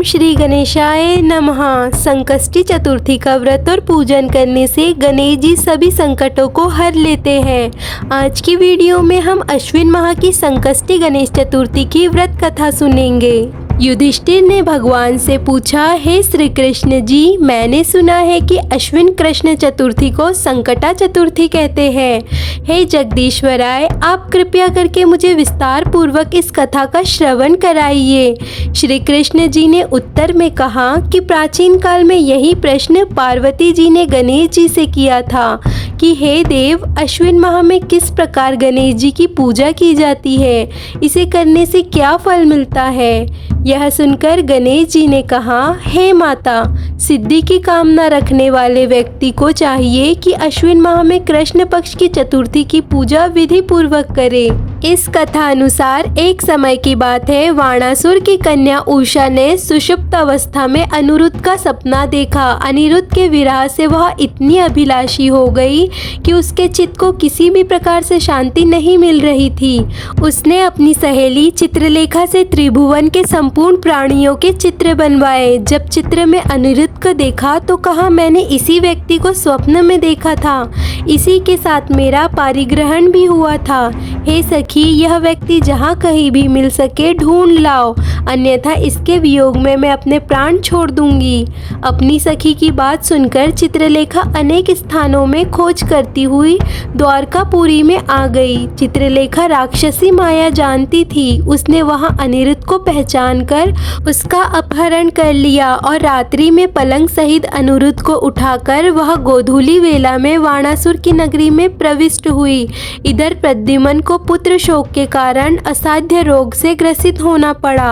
ओम श्री गणेशाय नमः। संकष्टी चतुर्थी का व्रत और पूजन करने से गणेश जी सभी संकटों को हर लेते हैं। आज की वीडियो में हम अश्विन माह की संकष्टी गणेश चतुर्थी की व्रत कथा सुनेंगे। युधिष्ठिर ने भगवान से पूछा, हे श्री कृष्ण जी, मैंने सुना है कि अश्विन कृष्ण चतुर्थी को संकटा चतुर्थी कहते हैं। हे जगदीश्वराय, आप कृपया करके मुझे विस्तार पूर्वक इस कथा का श्रवण कराइए। श्री कृष्ण जी ने उत्तर में कहा कि प्राचीन काल में यही प्रश्न पार्वती जी ने गणेश जी से किया था कि हे देव, अश्विन माह में किस प्रकार गणेश जी की पूजा की जाती है, इसे करने से क्या फल मिलता है। यह सुनकर गणेश जी ने कहा, हे माता, सिद्धि की कामना रखने वाले व्यक्ति को चाहिए कि अश्विन माह में कृष्ण पक्ष की चतुर्थी की पूजा विधि पूर्वक करे। इस कथा अनुसार एक समय की बात है, वाणासुर की कन्या उषा ने सुषुप्त अवस्था में अनिरुद्ध का सपना देखा। अनिरुद्ध के विरह से वह इतनी अभिलाषी हो गई कि उसके चित्त को किसी भी प्रकार से शांति नहीं मिल रही थी। उसने अपनी सहेली चित्रलेखा से त्रिभुवन के संपूर्ण प्राणियों के चित्र बनवाए। जब चित्र में अनिरुद्ध को देखा तो कहा, मैंने इसी व्यक्ति को स्वप्न में देखा था, इसी के साथ मेरा पारिग्रहण भी हुआ था। हे सखी, यह व्यक्ति जहाँ कहीं भी मिल सके ढूंढ लाओ, अन्यथा इसके वियोग में मैं अपने प्राण छोड़ दूंगी। अपनी सखी की बात सुनकर चित्रलेखा अनेक स्थानों में खोज करती हुई द्वारकापुरी में आ गई। चित्रलेखा राक्षसी माया जानती थी। उसने वहां अनिरुद्ध को पहचान कर उसका अपहरण कर लिया और रात्रि में पलंग सहित अनिरुद्ध को उठाकर वह गोधूली वेला में वाणासुर की नगरी में प्रविष्ट हुई। इधर प्रद्युम्न को पुत्र शोक के कारण असाध्य रोग से ग्रसित होना पड़ा।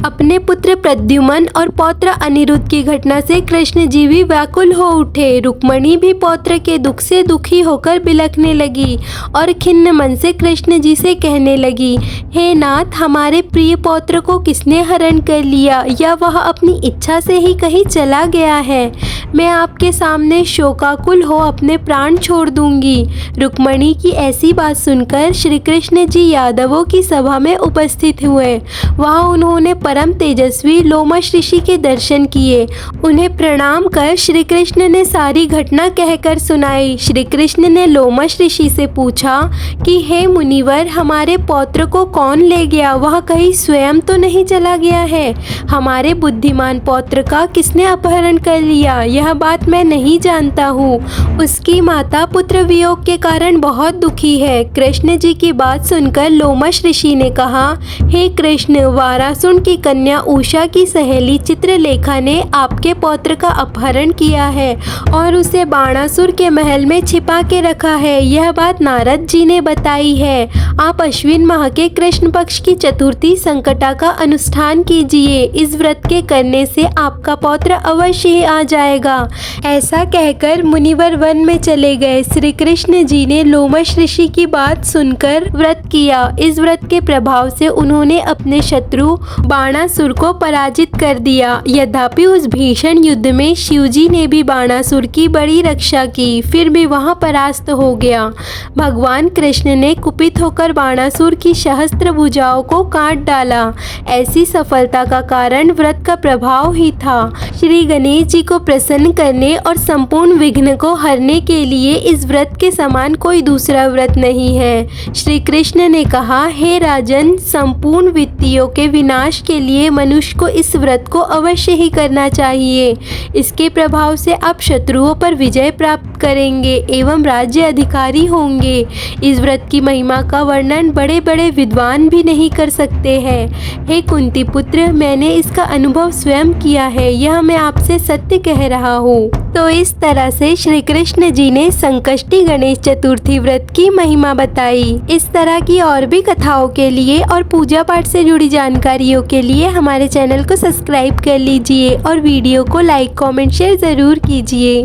अपने पुत्र प्रद्युम्न और पौत्र अनिरुद्ध की घटना से कृष्ण जी भी व्याकुल हो उठे। रुक्मणी भी पौत्र के दुख से दुखी होकर बिलखने लगी और खिन्न मन से कृष्ण जी से कहने लगी, हे नाथ, हमारे प्रिय पौत्र को किसने हरण कर लिया, या वह अपनी इच्छा से ही कहीं चला गया है। मैं आपके सामने शोकाकुल हो अपने प्राण छोड़ दूंगी। रुक्मणी की ऐसी बात सुनकर श्री कृष्ण जी यादवों की सभा में उपस्थित हुए। वहां उन्होंने परम तेजस्वी लोमश ऋषि के दर्शन किए। उन्हें प्रणाम कर श्री कृष्ण ने सारी घटना कहकर सुनाई। श्री कृष्ण ने लोमश ऋषि से पूछा कि हे मुनिवर, हमारे पौत्र को कौन ले गया, वह कहीं स्वयं तो नहीं चला गया है। हमारे बुद्धिमान पौत्र का किसने अपहरण कर लिया, यह बात मैं नहीं जानता हूँ। उसकी माता पुत्र वियोग के कारण बहुत दुखी है। कृष्ण जी की बात सुनकर लोमश ऋषि ने कहा, हे कृष्ण, वारासुर की कन्या उषा की सहेली चित्रलेखा ने आपके पौत्र का अपहरण किया है और उसे बाणासुर के महल में छिपा के रखा है। यह बात नारद जी ने बताई है। आप अश्विन माह के कृष्ण पक्ष की चतुर्थी संकटा का अनुष्ठान कीजिए। इस व्रत के करने से आपका पौत्र अवश्य ही आ जाएगा। ऐसा कहकर मुनिवर वन में चले गए। श्री कृष्ण जी ने लोमश ऋषि की बात सुनकर व्रत किया। इस व्रत के प्रभाव से उन्होंने अपने शत्रु बाणासुर को पराजित कर दिया। यद्यपि उस भीषण युद्ध में शिवजी ने भी बाणासुर की बड़ी रक्षा की, फिर भी वहां परास्त हो गया। भगवान कृष्ण ने कुपित होकर बाणासुर की सहस्त्र भुजाओं को काट डाला। ऐसी सफलता का कारण व्रत का प्रभाव ही था। श्री गणेश जी को प्रसन्न करने और संपूर्ण विघ्न को हरने के लिए इस व्रत के समान कोई दूसरा व्रत नहीं है। श्री कृष्ण ने कहा, हे राजन, संपूर्ण वित्तियों के विनाश के लिए मनुष्य को इस व्रत को अवश्य ही करना चाहिए। इसके प्रभाव से आप शत्रुओं पर विजय प्राप्त करेंगे एवं राज्य अधिकारी होंगे। इस व्रत की महिमा का वर्णन बड़े बड़े विद्वान भी नहीं कर सकते हैं। हे कुंती पुत्र, मैंने इसका अनुभव स्वयं किया है, यह मैं आपसे सत्य कह रहा हूँ। तो इस तरह से श्री कृष्ण जी ने संकष्टी गणेश चतुर्थी व्रत की महिमा बताई। इस तरह की और भी कथाओं के लिए और पूजा पाठ से जुड़ी जानकारियों के लिए हमारे चैनल को सब्सक्राइब कर लीजिए और वीडियो को लाइक, कमेंट, शेयर ज़रूर कीजिए।